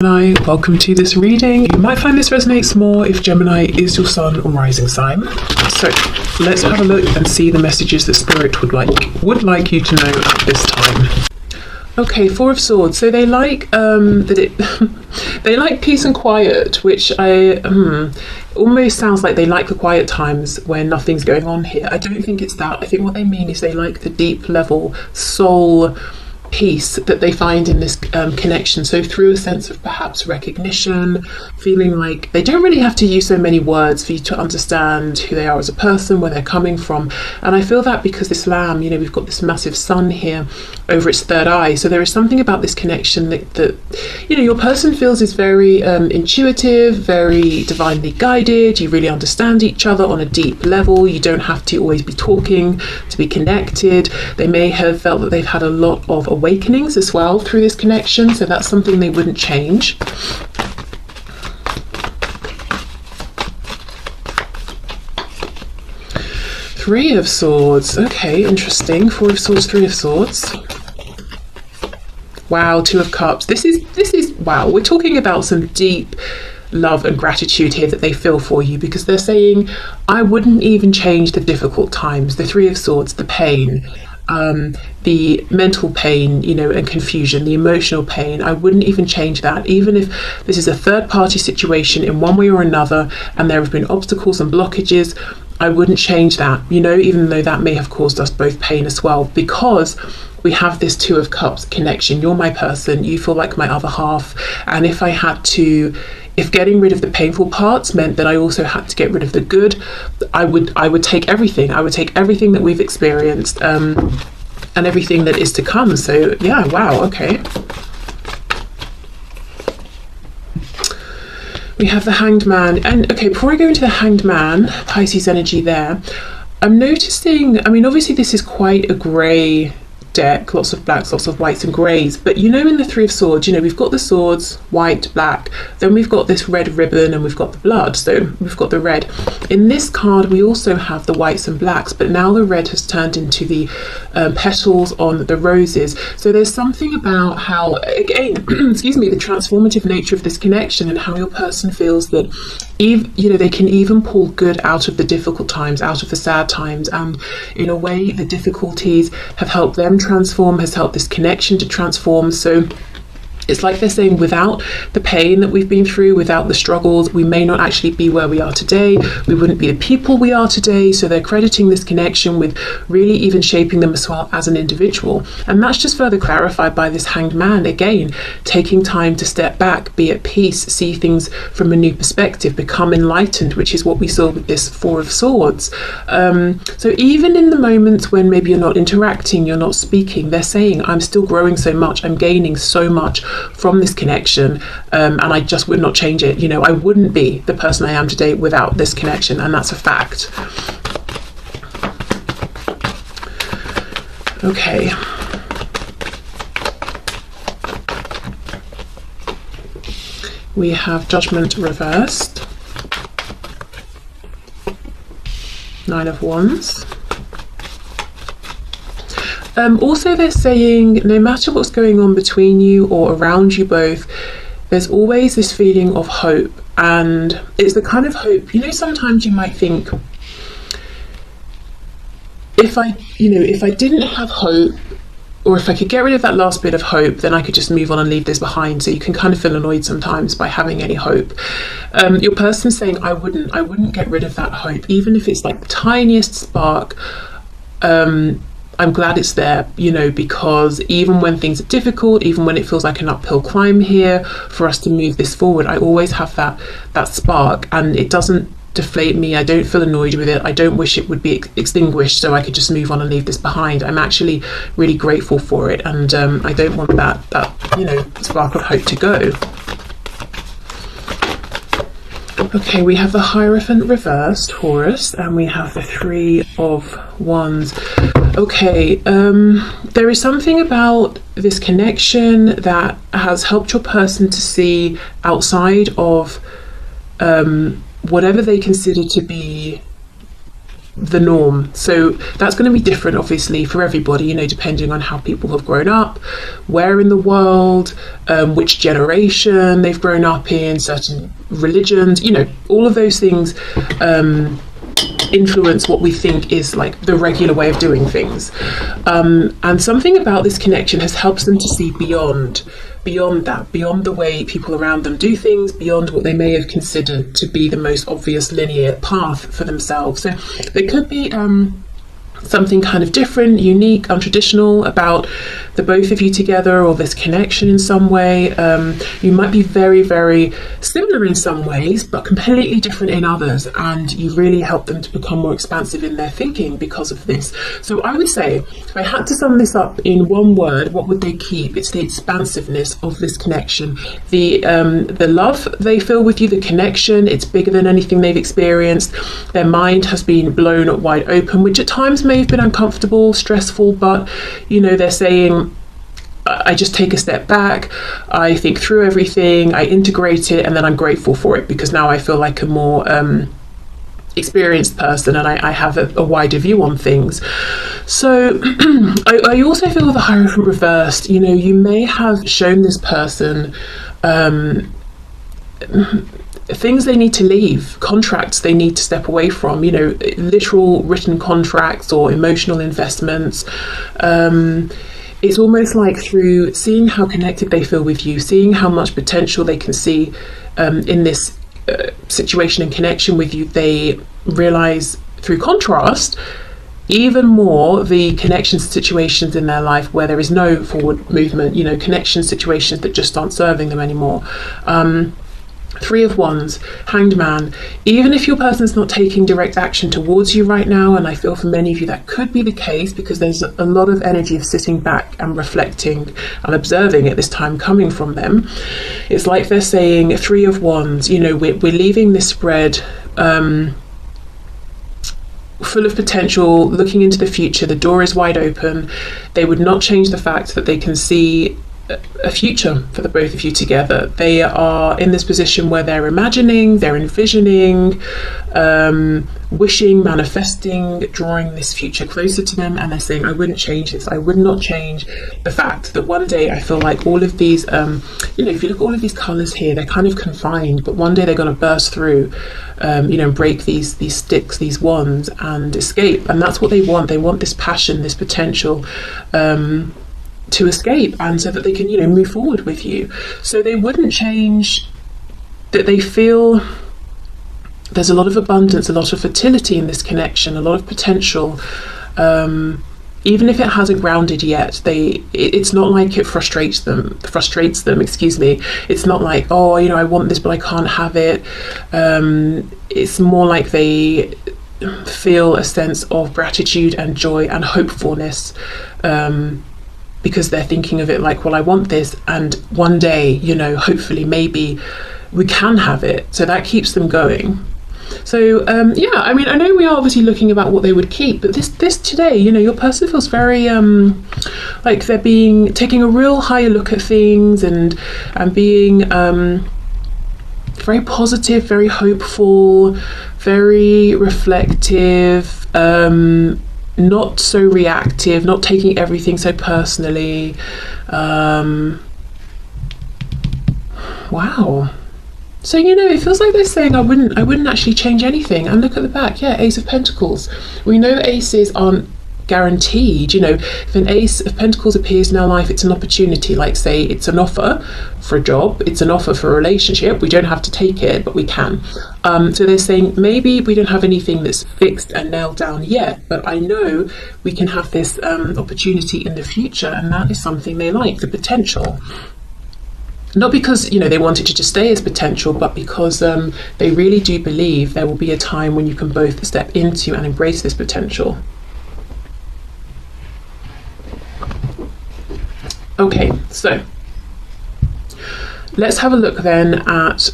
Gemini, welcome to this reading. You might find this resonates more if Gemini is your sun or rising sign. So let's have a look and see the messages that Spirit would like you to know at this time. Okay, Four of Swords. So they like they like peace and quiet, which almost sounds like they like the quiet times when nothing's going on here. I don't think it's that. I think what they mean is they like the deep level soul peace that they find in this connection. So through a sense of perhaps recognition, feeling like they don't really have to use so many words for you to understand who they are as a person, where they're coming from. And I feel that because this lamb, we've got this massive sun here over its third eye. So there is something about this connection that your person feels is very intuitive, very divinely guided. You really understand each other on a deep level. You don't have to always be talking to be connected. They may have felt that they've had a lot of awakenings as well through this connection, so that's something they wouldn't change. Three of Swords. Okay, interesting. Four of Swords, Three of Swords. Wow, Two of Cups. This is wow, we're talking about some deep love and gratitude here that they feel for you, because they're saying, I wouldn't even change the difficult times, the Three of Swords, the pain, the mental pain, and confusion, the emotional pain. I wouldn't even change that. Even if this is a third party situation in one way or another, and there have been obstacles and blockages, I wouldn't change that, even though that may have caused us both pain as well, because we have this Two of Cups connection. You're my person, you feel like my other half. And if getting rid of the painful parts meant that I also had to get rid of the good, I would take everything. I would take everything that we've experienced and everything that is to come. So yeah, wow, okay. We have the Hanged Man. And okay, before I go into the Hanged Man, Pisces energy there, I'm noticing, obviously this is quite a grey deck, lots of blacks, lots of whites and greys, but in the Three of Swords, we've got the swords, white, black, then we've got this red ribbon and we've got the blood, so we've got the red. In this card we also have the whites and blacks, but now the red has turned into the petals on the roses. So there's something about how, again, excuse me, the transformative nature of this connection and how your person feels that they can even pull good out of the difficult times, out of the sad times, and in a way the difficulties have helped them transform, has helped this connection to transform. So it's like they're saying, without the pain that we've been through, without the struggles, we may not actually be where we are today. We wouldn't be the people we are today. So they're crediting this connection with really even shaping them as well as an individual. And that's just further clarified by this Hanged Man. Again, taking time to step back, be at peace, see things from a new perspective, become enlightened, which is what we saw with this Four of Swords. So even in the moments when maybe you're not interacting, you're not speaking, they're saying, I'm still growing so much, I'm gaining so much from this connection, and I just would not change it. I wouldn't be the person I am today without this connection, and that's a fact. Okay. We have Judgment reversed. Nine of Wands. Also they're saying, no matter what's going on between you or around you both, there's always this feeling of hope. And it's the kind of hope, sometimes you might think, if I didn't have hope, or if I could get rid of that last bit of hope, then I could just move on and leave this behind. So you can kind of feel annoyed sometimes by having any hope. Your person's saying, I wouldn't get rid of that hope, even if it's like the tiniest spark. I'm glad it's there, because even when things are difficult, even when it feels like an uphill climb here for us to move this forward, I always have that spark, and it doesn't deflate me. I don't feel annoyed with it. I don't wish it would be extinguished so I could just move on and leave this behind. I'm actually really grateful for it, and I don't want that spark of hope to go. Okay, we have the Hierophant reversed, Taurus, and we have the Three of Wands. Okay, there is something about this connection that has helped your person to see outside of whatever they consider to be the norm. So that's going to be different, obviously, for everybody, you know, depending on how people have grown up, where in the world, which generation they've grown up in, certain religions, you know, all of those things influence what we think is like the regular way of doing things. And something about this connection has helped them to see beyond that, beyond the way people around them do things, beyond what they may have considered to be the most obvious linear path for themselves. So there could be something kind of different, unique, untraditional about the both of you together, or this connection in some way. You might be very, very similar in some ways, but completely different in others, and you really help them to become more expansive in their thinking because of this. So I would say, if I had to sum this up in one word, what would they keep? It's the expansiveness of this connection, the love they feel with you, the connection. It's bigger than anything they've experienced. Their mind has been blown wide open, which at times may have been uncomfortable, stressful, but you know, they're saying, I just take a step back, I think through everything, I integrate it, and then I'm grateful for it because now I feel like a more experienced person, and I have a wider view on things. So I also feel with the Hierophant reversed, you know, you may have shown this person things they need to leave, contracts they need to step away from, you know, literal written contracts or emotional investments. It's almost like through seeing how connected they feel with you, seeing how much potential they can see in this situation and connection with you, they realize through contrast even more the connection situations in their life where there is no forward movement, you know, connection situations that just aren't serving them anymore. Three of Wands, Hanged Man. Even if your person's not taking direct action towards you right now, and I feel for many of you that could be the case because there's a lot of energy of sitting back and reflecting and observing at this time coming from them. It's like they're saying, Three of Wands, you know, we're leaving this spread full of potential, looking into the future. The door is wide open. They would not change the fact that they can see a future for the both of you together. They are in this position where they're imagining, they're envisioning, wishing, manifesting, drawing this future closer to them, and they're saying, I wouldn't change this. I would not change the fact that one day I feel like all of these, you know, if you look at all of these colours here, they're kind of confined, but one day they're going to burst through, you know, break these sticks, these wands, and escape. And that's what they want. They want this passion, this potential, to escape, and so that they can, you know, move forward with you. So they wouldn't change that. They feel there's a lot of abundance, a lot of fertility in this connection, a lot of potential. Even if it hasn't grounded yet, it's not like it frustrates them, excuse me. It's not like, oh, you know, I want this but I can't have it. It's more like they feel a sense of gratitude and joy and hopefulness, because they're thinking of it like, well, I want this, and one day, you know, hopefully maybe we can have it. So that keeps them going. So yeah, I mean, I know we are obviously looking about what they would keep, but this today, you know, your person feels very like they're taking a real higher look at things, and being very positive, very hopeful, very reflective, not so reactive, not taking everything so personally. Wow. So, you know, it feels like they're saying, I wouldn't actually change anything. And look at the back, yeah, Ace of Pentacles. We know aces aren't guaranteed. You know, if an Ace of Pentacles appears in our life, it's an opportunity. Like, say it's an offer for a job, it's an offer for a relationship. We don't have to take it, but we can. So they're saying, maybe we don't have anything that's fixed and nailed down yet, but I know we can have this opportunity in the future, and that is something they like, the potential. Not because, you know, they want it to just stay as potential, but because they really do believe there will be a time when you can both step into and embrace this potential. Okay, so let's have a look then at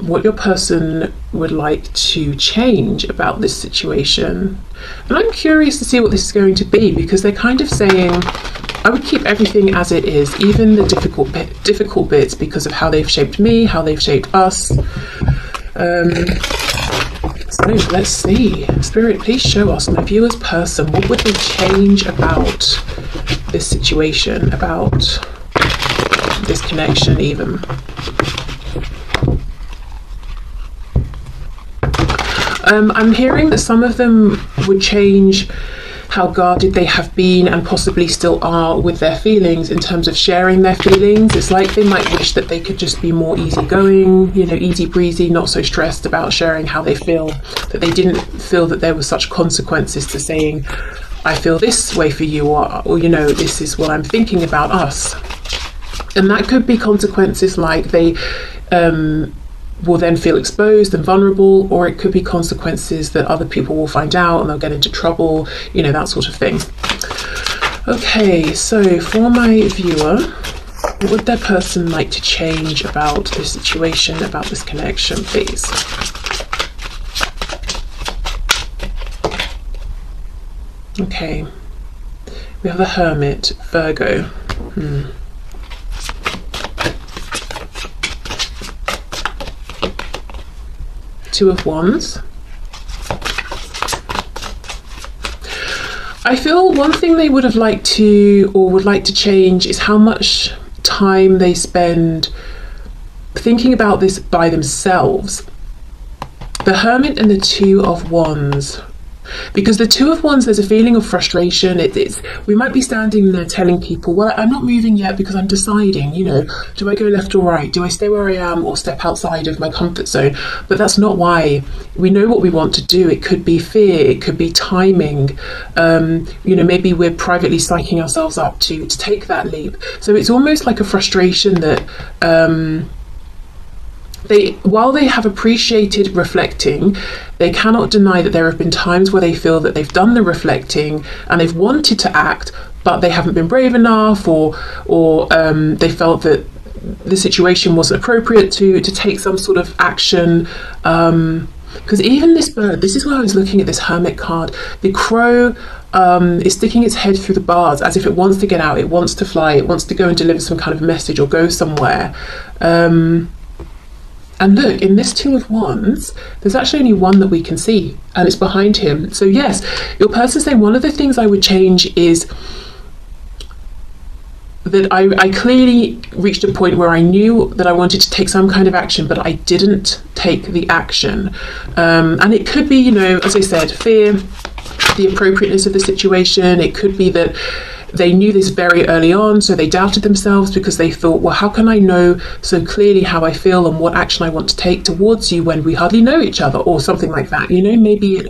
what your person would like to change about this situation. And I'm curious to see what this is going to be, because they're kind of saying, I would keep everything as it is, even the difficult bits, because of how they've shaped me, how they've shaped us. So go. Let's see. Spirit, please show us, my viewer's person, what would they change about this situation, about this connection even? I'm hearing that some of them would change how guarded they have been and possibly still are with their feelings in terms of sharing their feelings. It's like they might wish that they could just be more easygoing, you know, easy breezy, not so stressed about sharing how they feel, that they didn't feel that there were such consequences to saying, I feel this way for you, or you know, this is what I'm thinking about us. And that could be consequences like they will then feel exposed and vulnerable, or it could be consequences that other people will find out and they'll get into trouble, you know, that sort of thing. Okay, so for my viewer, what would their person like to change about this situation, about this connection, please? Okay, we have the Hermit, Virgo. Two of Wands. I feel one thing they would have liked to, or would like to change, is how much time they spend thinking about this by themselves. The Hermit and the Two of Wands. Because the Two of Wands, there's a feeling of frustration. We might be standing there telling people, well, I'm not moving yet because I'm deciding, you know, do I go left or right? Do I stay where I am or step outside of my comfort zone? But that's not why. We know what we want to do. It could be fear, it could be timing. You know, maybe we're privately psyching ourselves up to take that leap. So it's almost like a frustration that while they have appreciated reflecting, they cannot deny that there have been times where they feel that they've done the reflecting and they've wanted to act, but they haven't been brave enough, or they felt that the situation wasn't appropriate to take some sort of action. Because even this bird, this is why I was looking at this Hermit card. The crow is sticking its head through the bars as if it wants to get out, it wants to fly, it wants to go and deliver some kind of message or go somewhere. And look, in this Two of Wands, there's actually only one that we can see, and it's behind him. So yes, your person's saying one of the things I would change is that I clearly reached a point where I knew that I wanted to take some kind of action, but I didn't take the action. And it could be, you know, as I said, fear, the appropriateness of the situation. It could be that they knew this very early on, so they doubted themselves because they thought, well, how can I know so clearly how I feel and what action I want to take towards you when we hardly know each other, or something like that. You know, maybe it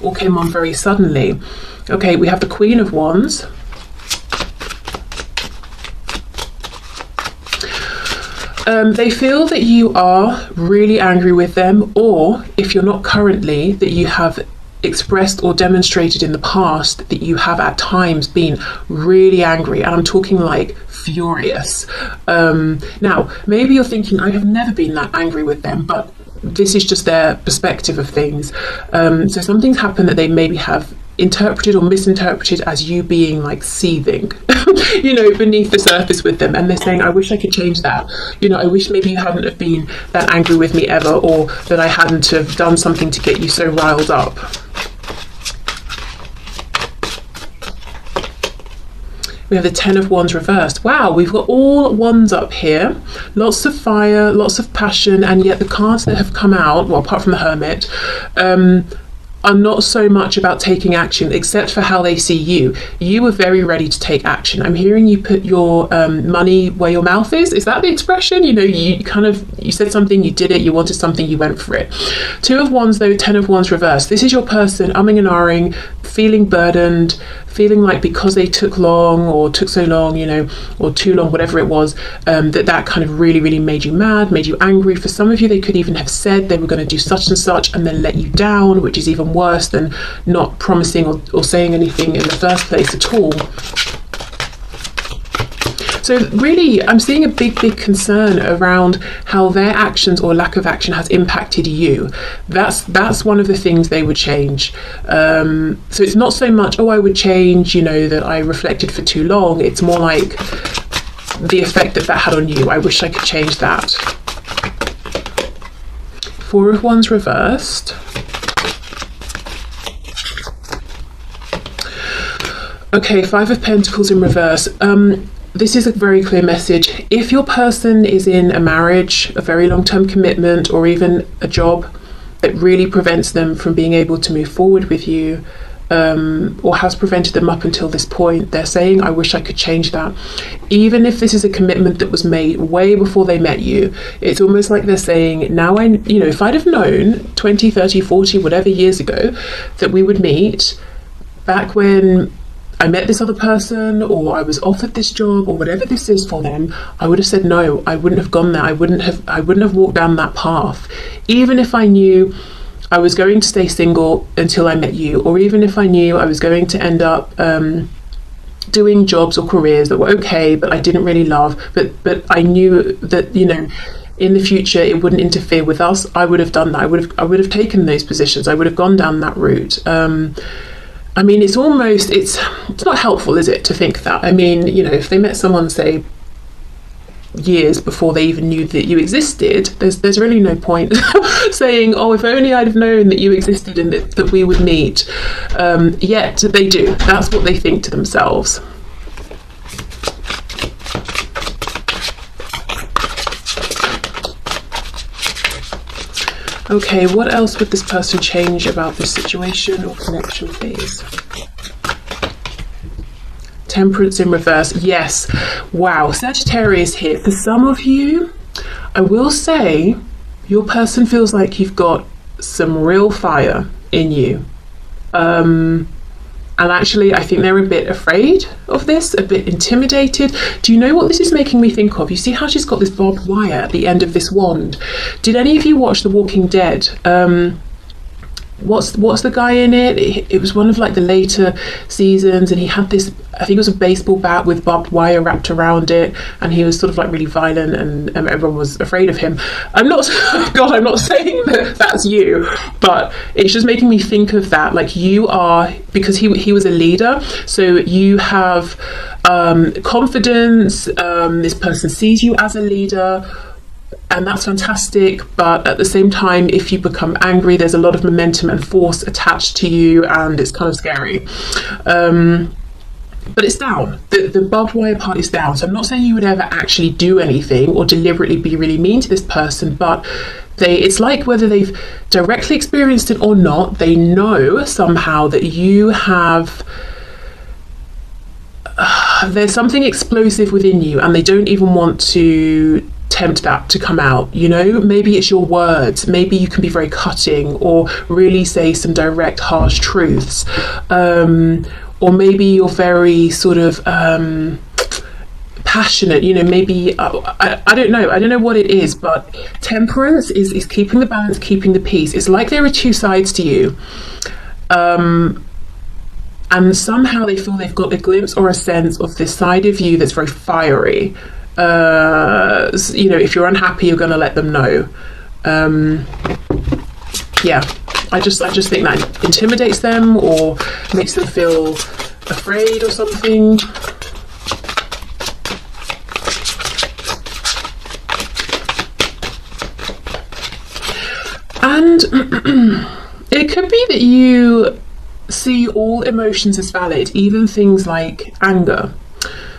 all came on very suddenly. Okay, we have the Queen of Wands. They feel that you are really angry with them, or if you're not currently, that you have expressed or demonstrated in the past that you have at times been really angry, and I'm talking like furious. Now, maybe you're thinking, I have never been that angry with them, but this is just their perspective of things. So something's happened that they maybe have interpreted or misinterpreted as you being like seething, you know, beneath the surface with them, and they're saying, I wish I could change that. You know, I wish maybe you hadn't have been that angry with me ever, or that I hadn't have done something to get you so riled up. We have the Ten of Wands reversed. Wow, we've got all wands up here. Lots of fire, lots of passion, and yet the cards that have come out, well, apart from the Hermit, are not so much about taking action, except for how they see you. You were very ready to take action. I'm hearing you put your money where your mouth is. Is that the expression? You know, you said something, you did it, you wanted something, you went for it. Two of Wands though, Ten of Wands reversed. This is your person umming and ahhing, feeling burdened, feeling like because they took long, or took so long, you know, or too long, whatever it was, that kind of really, really made you mad, made you angry. For some of you, they could even have said they were going to do such and such and then let you down, which is even worse than not promising or saying anything in the first place at all. So really, I'm seeing a big concern around how their actions or lack of action has impacted you. That's one of the things they would change. So it's not so much, oh, I would change, you know, that I reflected for too long. It's more like the effect that had on you. I wish I could change that. Four of Wands reversed. Okay, Five of Pentacles in reverse. This is a very clear message. If your person is in a marriage, a very long-term commitment, or even a job that really prevents them from being able to move forward with you, or has prevented them up until this point, they're saying, I wish I could change that. Even if this is a commitment that was made way before they met you, it's almost like they're saying, now if I'd have known 20, 30, 40, whatever years ago that we would meet, back when I met this other person, or I was offered this job, or whatever this is for them, I would have said no. I wouldn't have gone there. I wouldn't have walked down that path. Even if I knew I was going to stay single until I met you, or even if I knew I was going to end up doing jobs or careers that were okay, but I didn't really love, but I knew that, in the future it wouldn't interfere with us, I would have done that. I would have taken those positions. I would have gone down that route. I mean, it's not helpful, is it, to think that? I mean, if they met someone, say, years before they even knew that you existed, there's really no point saying, oh, if only I'd have known that you existed and that we would meet. Yet they do. That's what they think to themselves. Okay, what else would this person change about this situation or connection, please? Temperance in reverse. Yes. Wow. Sagittarius here. For some of you, I will say your person feels like you've got some real fire in you. And actually, I think they're a bit afraid of this, a bit intimidated. Do you know what this is making me think of? You see how she's got this barbed wire at the end of this wand? Did any of you watch The Walking Dead? What's the guy in it? It was one of like the later seasons, and he had this, I think it was a baseball bat with barbed wire wrapped around it, and he was sort of like really violent, and everyone was afraid of him. I'm not saying that that's you, but it's just making me think of that. Like, you are, because he was a leader, so you have confidence. This person sees you as a leader, and that's fantastic, but at the same time, if you become angry, there's a lot of momentum and force attached to you, and it's kind of scary. But it's down. The barbed wire part is down. So I'm not saying you would ever actually do anything or deliberately be really mean to this person, but it's like, whether they've directly experienced it or not, they know somehow that you have there's something explosive within you, and they don't even want to tempt that to come out. Maybe it's your words, maybe you can be very cutting or really say some direct harsh truths, or maybe you're very sort of passionate, maybe I don't know what it is, but temperance is keeping the balance, keeping the peace. It's like there are two sides to you, and somehow they feel they've got a glimpse or a sense of this side of you that's very fiery. If you're unhappy, you're going to let them know. I just think that intimidates them or makes them feel afraid or something. And it could be that you see all emotions as valid, even things like anger.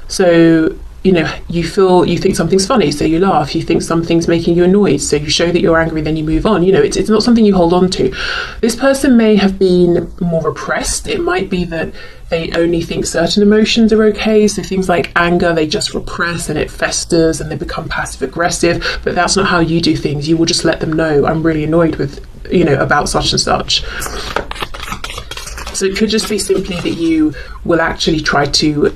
So you think something's funny, so you laugh. You think something's making you annoyed, so you show that you're angry, then you move on. It's not something you hold on to. This person may have been more repressed. It might be that they only think certain emotions are okay, so things like anger, they just repress and it festers and they become passive aggressive. But that's not how you do things. You will just let them know, I'm really annoyed with, about such and such. So it could just be simply that you will actually try to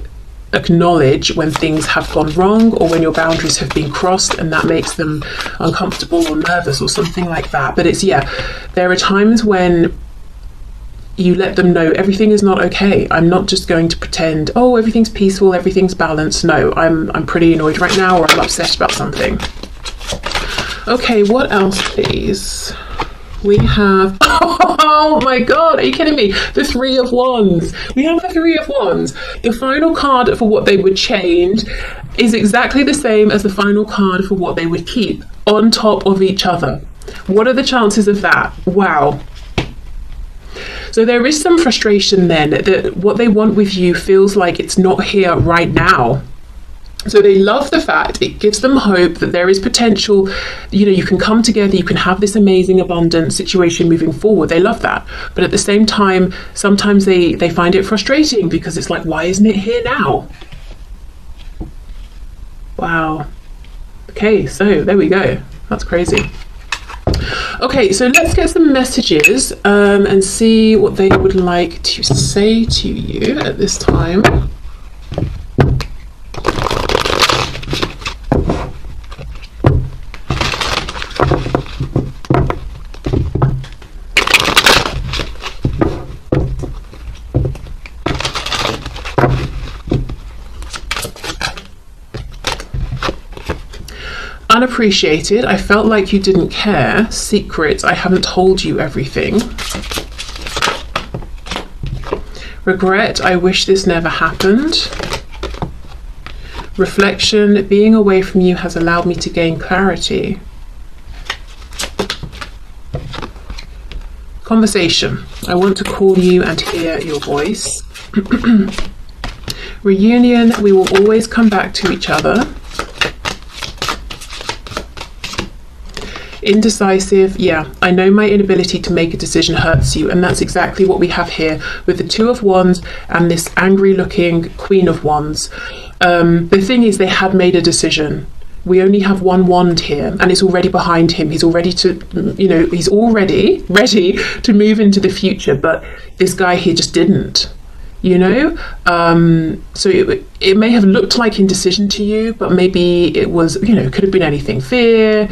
acknowledge when things have gone wrong or when your boundaries have been crossed, and that makes them uncomfortable or nervous or something like that. But there are times when you let them know everything is not okay. I'm not just going to pretend, oh, everything's peaceful, everything's balanced. No, I'm pretty annoyed right now, or I'm upset about something. Okay, what else, please? We have, oh my God, are you kidding me? The Three of Wands. We have the Three of Wands. The final card for what they would change is exactly the same as the final card for what they would keep, on top of each other. What are the chances of that? Wow. So there is some frustration then that what they want with you feels like it's not here right now. So they love the fact it gives them hope that there is potential, you can come together, you can have this amazing abundant situation moving forward. They love that. But at the same time, sometimes they find it frustrating because it's like, why isn't it here now? Wow. Okay, so there we go. That's crazy. Okay, so let's get some messages and see what they would like to say to you at this time. Unappreciated, I felt like you didn't care. Secret, I haven't told you everything. Regret, I wish this never happened. Reflection, being away from you has allowed me to gain clarity. Conversation, I want to call you and hear your voice. Reunion, we will always come back to each other. Indecisive, yeah, I know my inability to make a decision hurts you, and that's exactly what we have here with the Two of Wands and this angry looking Queen of Wands. The thing is, they had made a decision. We only have one wand here, and it's already behind him. He's already he's already ready to move into the future, but this guy here just didn't. So it may have looked like indecision to you, but maybe it was, could have been anything. Fear,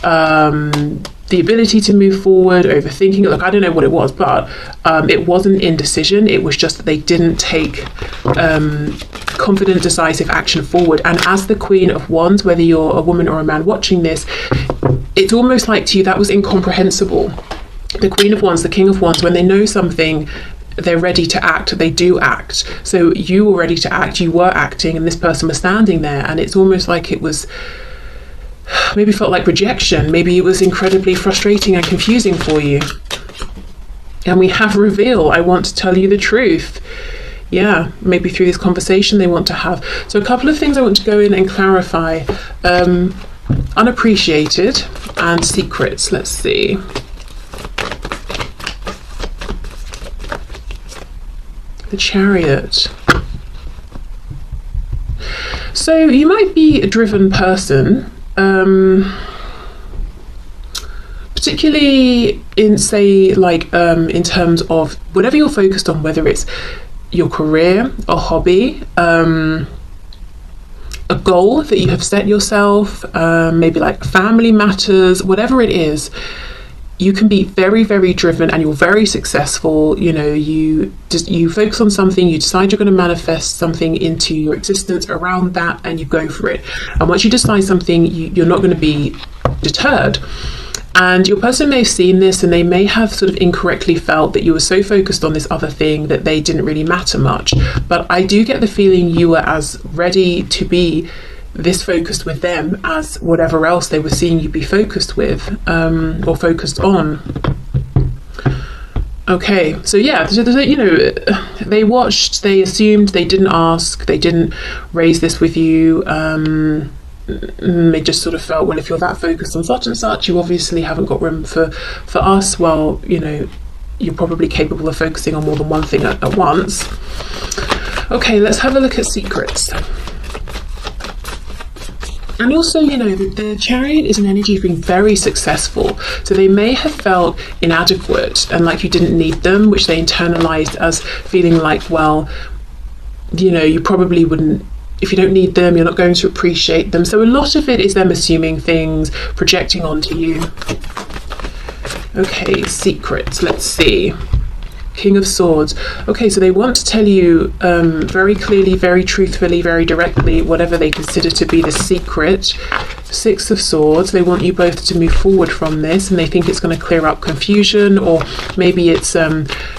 the ability to move forward, overthinking. Look, I don't know what it was, but it wasn't indecision. It was just that they didn't take confident, decisive action forward. And as the Queen of Wands, whether you're a woman or a man watching this, it's almost like to you that was incomprehensible. The Queen of Wands, the King of Wands, when they know something, they're ready to act, they do act. So you were ready to act, you were acting, and this person was standing there, and it's almost like it was, maybe felt like rejection, maybe it was incredibly frustrating and confusing for you. And we have reveal, I want to tell you the truth. Yeah, maybe through this conversation they want to have. So a couple of things I want to go in and clarify. Unappreciated and secrets, let's see. The Chariot. So you might be a driven person, particularly in, say, like in terms of whatever you're focused on, whether it's your career, a hobby, a goal that you have set yourself, maybe like family matters, whatever it is. You can be very, very driven and you're very successful. You focus on something, you decide you're going to manifest something into your existence around that, and you go for it. And once you decide something, you're not going to be deterred. And your person may have seen this, and they may have sort of incorrectly felt that you were so focused on this other thing that they didn't really matter much. But I do get the feeling you were as ready to be this focused with them as whatever else they were seeing you be focused with, or focused on. Okay, so yeah, they watched, they assumed, they didn't ask, they didn't raise this with you. They just sort of felt, well, if you're that focused on such and such, you obviously haven't got room for us. Well, you're probably capable of focusing on more than one thing at once. Okay, let's have a look at secrets. And also, the Chariot is an energy of being very successful. So they may have felt inadequate and like you didn't need them, which they internalized as feeling like, well, you probably wouldn't, if you don't need them, you're not going to appreciate them. So a lot of it is them assuming things, projecting onto you. Okay, secrets, let's see. King of Swords. Okay, so they want to tell you very clearly, very truthfully, very directly, whatever they consider to be the secret. Six of Swords. They want you both to move forward from this, and they think it's going to clear up confusion, or maybe it's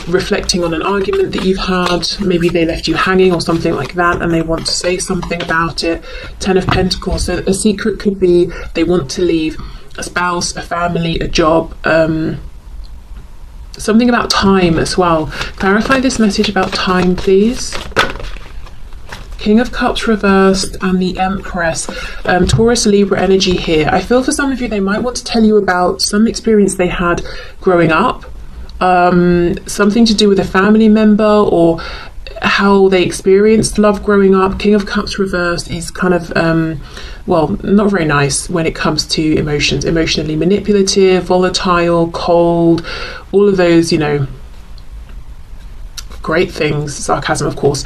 reflecting on an argument that you've had. Maybe they left you hanging or something like that, and they want to say something about it. Ten of Pentacles. So a secret could be they want to leave a spouse, a family, a job, something about time as well. Clarify this message about time, please. King of Cups reversed and the Empress. Taurus, Libra energy here. I feel for some of you they might want to tell you about some experience they had growing up, something to do with a family member or how they experienced love growing up. King of Cups reversed is kind of well, not very nice when it comes to emotions. Emotionally manipulative, volatile, cold, all of those, you know, great things, sarcasm of course.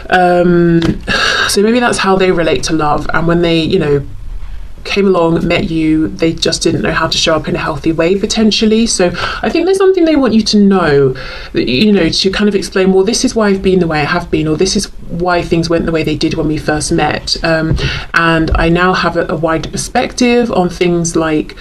So maybe that's how they relate to love, and when they, you know, came along, met you, they just didn't know how to show up in a healthy way potentially. So I think there's something they want you to know, you know, to kind of explain, well, this is why I've been the way I have been, or this is why things went the way they did when we first met, and I now have a wider perspective on things like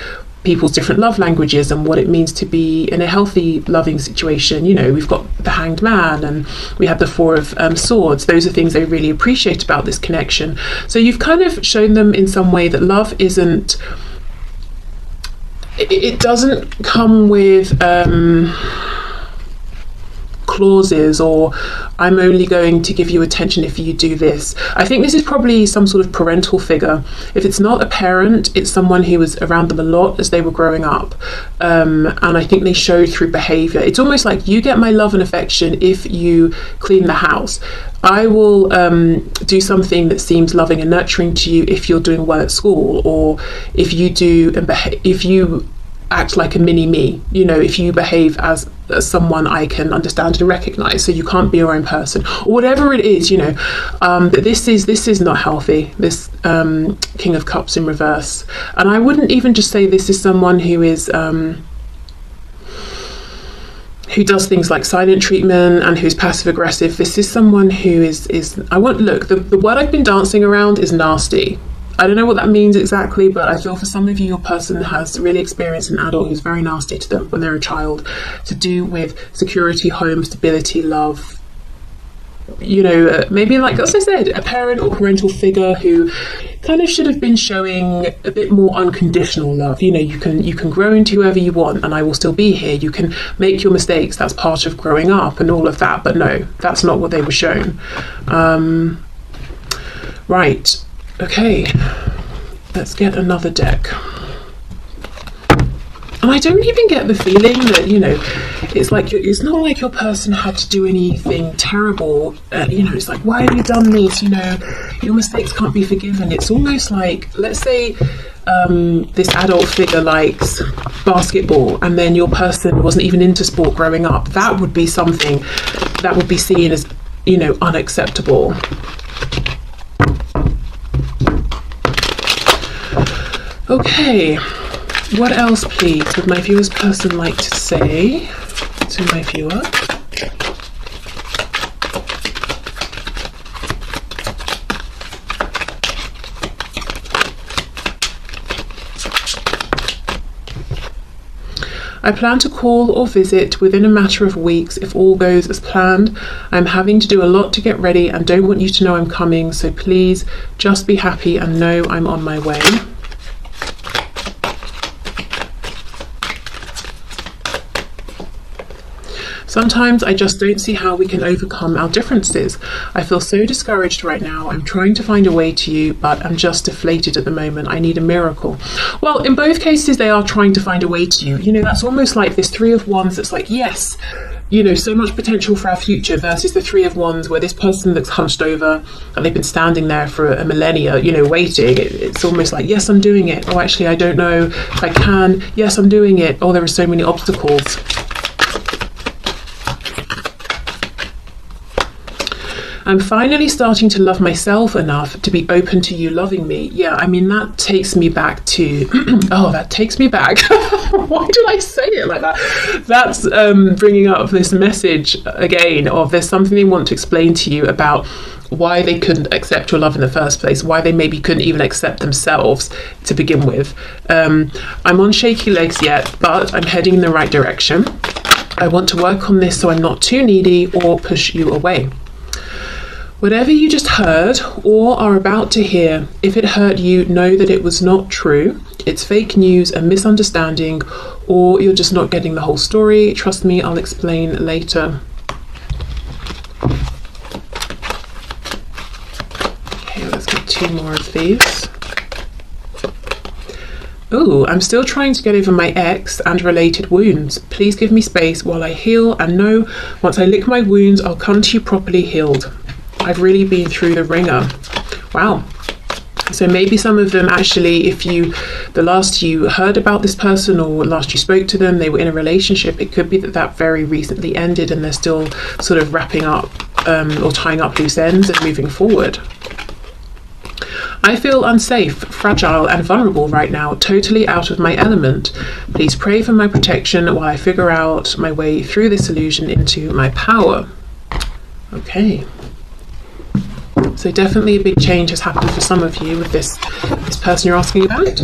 people's different love languages and what it means to be in a healthy loving situation. You know, we've got the Hanged Man and we have the Four of Swords. Those are things they really appreciate about this connection. So you've kind of shown them in some way that love isn't, it doesn't come with clauses or I'm only going to give you attention if you do this. I think this is probably some sort of parental figure. If it's not a parent, it's someone who was around them a lot as they were growing up, and I think they show through behavior. It's almost like, you get my love and affection if you clean the house. I will do something that seems loving and nurturing to you if you're doing well at school, or if you do and if you act like a mini me, you know, if you behave as someone I can understand and recognize, so you can't be your own person, or whatever it is, you know. But this is not healthy, this King of Cups in reverse. And I wouldn't even just say this is someone who is who does things like silent treatment and who's passive aggressive. This is someone who is I want, look, the word I've been dancing around is nasty. I don't know what that means exactly, but I feel for some of you, your person has really experienced an adult who's very nasty to them when they're a child, to do with security, home, stability, love. You know, maybe like, as I said, a parent or parental figure who kind of should have been showing a bit more unconditional love. You know, you can grow into whoever you want and I will still be here. You can make your mistakes. That's part of growing up and all of that. But no, that's not what they were shown. Right. Okay, let's get another deck. And I don't even get the feeling that, you know, it's like, it's not like your person had to do anything terrible. You know, it's like, why have you done this? You know, your mistakes can't be forgiven. It's almost like, let's say this adult figure likes basketball and then your person wasn't even into sport growing up. That would be something that would be seen as, you know, unacceptable. Okay, what else please would my viewer's person like to say to my viewer? I plan to call or visit within a matter of weeks if all goes as planned. I'm having to do a lot to get ready and don't want you to know I'm coming, so please just be happy and know I'm on my way. Sometimes I just don't see how we can overcome our differences. I feel so discouraged right now. I'm trying to find a way to you, but I'm just deflated at the moment. I need a miracle. Well, in both cases, they are trying to find a way to you. You know, that's almost like this Three of Wands that's like, yes, you know, so much potential for our future, versus the Three of Wands where this person looks hunched over and they've been standing there for a millennia, you know, waiting. It's almost like, yes, I'm doing it. Oh, actually, I don't know if I can. Yes, I'm doing it. Oh, there are so many obstacles. I'm finally starting to love myself enough to be open to you loving me. Yeah, I mean, that takes me back to, oh, that takes me back. Why did I say it like that? That's bringing up this message again of there's something they want to explain to you about why they couldn't accept your love in the first place, why they maybe couldn't even accept themselves to begin with. I'm on shaky legs yet, but I'm heading in the right direction. I want to work on this so I'm not too needy or push you away. Whatever you just heard or are about to hear, if it hurt you, know that it was not true. it's fake news, a misunderstanding, or you're just not getting the whole story. Trust me, I'll explain later. Okay, let's get 2 more of these. Oh, I'm still trying to get over my ex and related wounds. Please give me space while I heal, and know once I lick my wounds, I'll come to you properly healed. I've really been through the ringer. Wow. So maybe some of them actually, if the last you heard about this person or last you spoke to them, they were in a relationship, it could be that very recently ended and they're still sort of wrapping up or tying up loose ends and moving forward. I feel unsafe, fragile and vulnerable right now, totally out of my element. Please pray for my protection while I figure out my way through this illusion into my power. Okay. So definitely a big change has happened for some of you with this person you're asking about.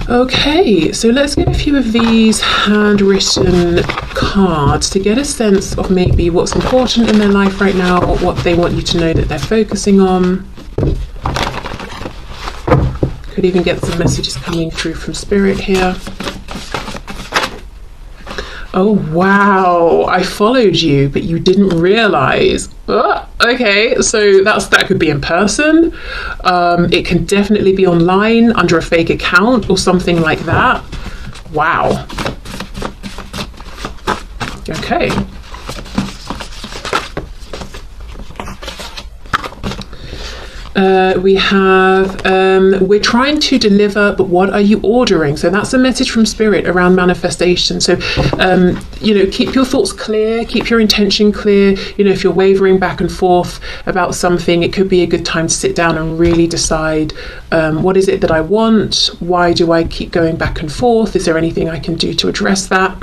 Okay, so let's get a few of these handwritten cards to get a sense of maybe what's important in their life right now, or what they want you to know that they're focusing on. Could even get some messages coming through from Spirit here. Oh wow, I followed you, but you didn't realize. Okay, so that could be in person. It can definitely be online under a fake account or something like that. Wow. Okay. We have, we're trying to deliver, but what are you ordering? So that's a message from Spirit around manifestation. So, keep your thoughts clear, keep your intention clear. If you're wavering back and forth about something, it could be a good time to sit down and really decide, what is it that I want? Why do I keep going back and forth? Is there anything I can do to address that?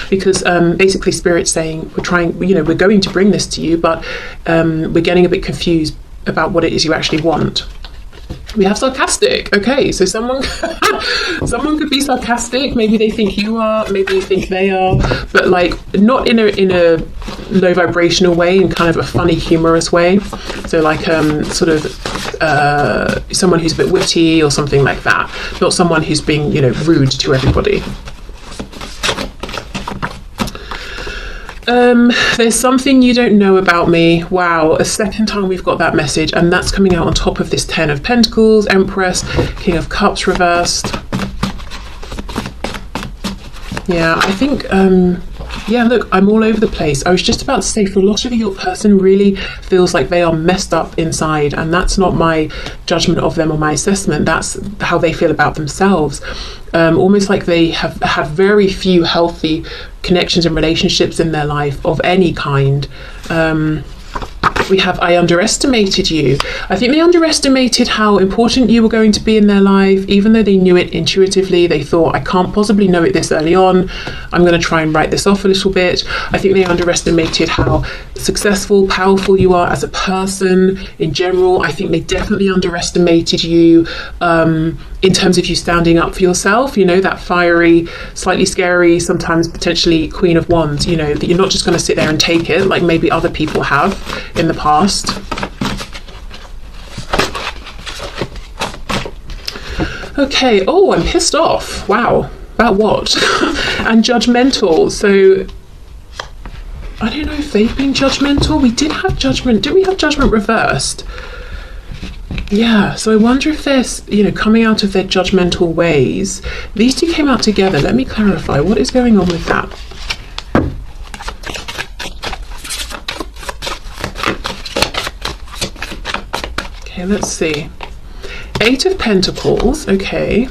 Because basically Spirit's saying, we're going to bring this to you, but we're getting a bit confused about what it is you actually want. We have sarcastic. Okay, so someone could be sarcastic. Maybe they think you are, maybe you think they are, but like not in a low vibrational way, in kind of a funny, humorous way. So like sort of someone who's a bit witty or something like that. Not someone who's being rude to everybody. There's something you don't know about me. Wow, a second time we've got that message, and that's coming out on top of this 10 of Pentacles, Empress, King of Cups reversed. Yeah, I think, look, I'm all over the place. I was just about to say, for a lot of you, your person really feels like they are messed up inside, and that's not my judgment of them or my assessment. That's how they feel about themselves. Almost like they have had very few healthy connections and relationships in their life of any kind. We have, I underestimated you. I think they underestimated how important you were going to be in their life, even though they knew it intuitively. They thought, I can't possibly know it this early on. I'm going to try and write this off a little bit. I think they underestimated how successful, powerful you are as a person in general. I think they definitely underestimated you in terms of you standing up for yourself, that fiery, slightly scary, sometimes potentially Queen of Wands, that you're not just going to sit there and take it like maybe other people have in the past. Okay, oh, I'm pissed off. Wow. About what? And judgmental. So I don't know if they've been judgmental. We did have judgment. Did we have judgment reversed? Yeah, so I wonder if they're, coming out of their judgmental ways. These two came out together. Let me clarify. What is going on with that? Okay, let's see. 8 of Pentacles. Okay.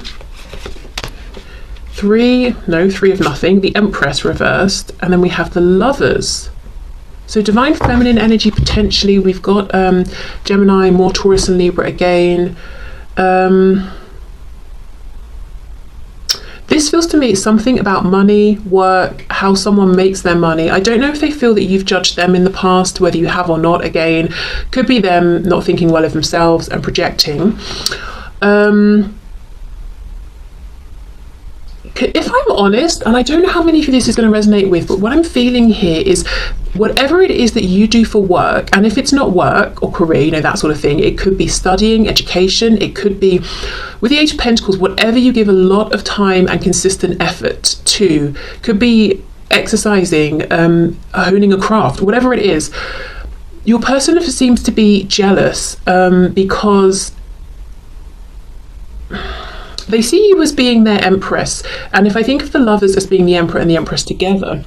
3 of nothing. The Empress reversed. And then we have the Lovers. So divine feminine energy potentially. We've got Gemini, more Taurus and Libra again. This feels to me something about money, work, how someone makes their money. I don't know if they feel that you've judged them in the past, whether you have or not. Again, could be them not thinking well of themselves and projecting. if I'm honest, and I don't know how many of you this is going to resonate with, but what I'm feeling here is whatever it is that you do for work, and if it's not work or career, you know, that sort of thing, it could be studying, education, it could be, with the Age of Pentacles, whatever you give a lot of time and consistent effort to, could be exercising, honing a craft, whatever it is. Your person seems to be jealous because they see you as being their empress. And if I think of the lovers as being the emperor and the empress together,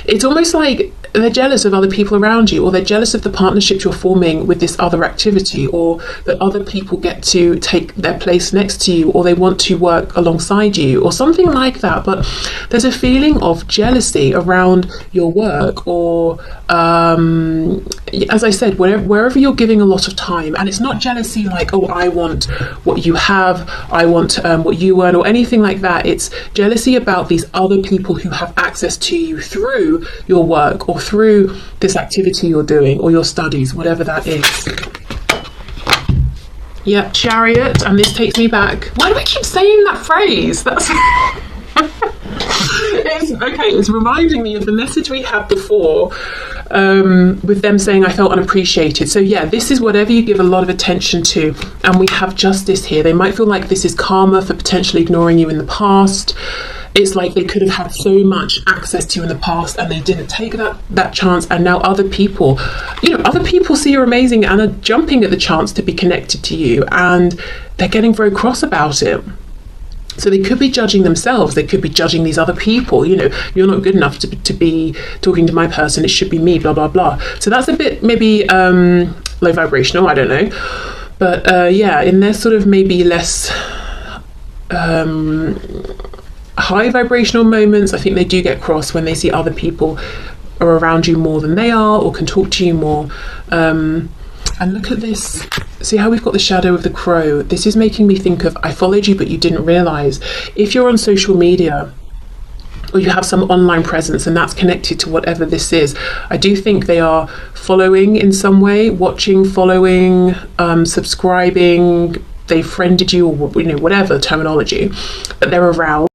it's almost like they're jealous of other people around you, or they're jealous of the partnerships you're forming with this other activity, or that other people get to take their place next to you, or they want to work alongside you, or something like that. But there's a feeling of jealousy around your work, or as I said, wherever you're giving a lot of time. And it's not jealousy like, oh, I want what you have, I want what you earn, or anything like that. It's jealousy about these other people who have access to you through your work, or through this activity you're doing, or your studies, whatever that is. Yeah, Chariot, and this takes me back. Why do I keep saying that phrase? That's it's reminding me of the message we had before, with them saying I felt unappreciated. So yeah, this is whatever you give a lot of attention to. And we have Justice here. They might feel like this is karma for potentially ignoring you in the past. It's like they could have had so much access to you in the past and they didn't take that chance, and now other people see you're amazing and are jumping at the chance to be connected to you, and they're getting very cross about it. So they could be judging themselves, they could be judging these other people, you know, you're not good enough to be talking to my person, it should be me, blah, blah, blah. So that's a bit maybe low vibrational, I don't know. But yeah, in their sort of maybe less high vibrational moments, I think they do get cross when they see other people are around you more than they are, or can talk to you more. And look at this. See how we've got the shadow of the crow? This is making me think of, I followed you but you didn't realise. If you're on social media, or you have some online presence and that's connected to whatever this is, I do think they are following in some way, watching, following, subscribing, they friended you, or you know, whatever terminology, but they're around.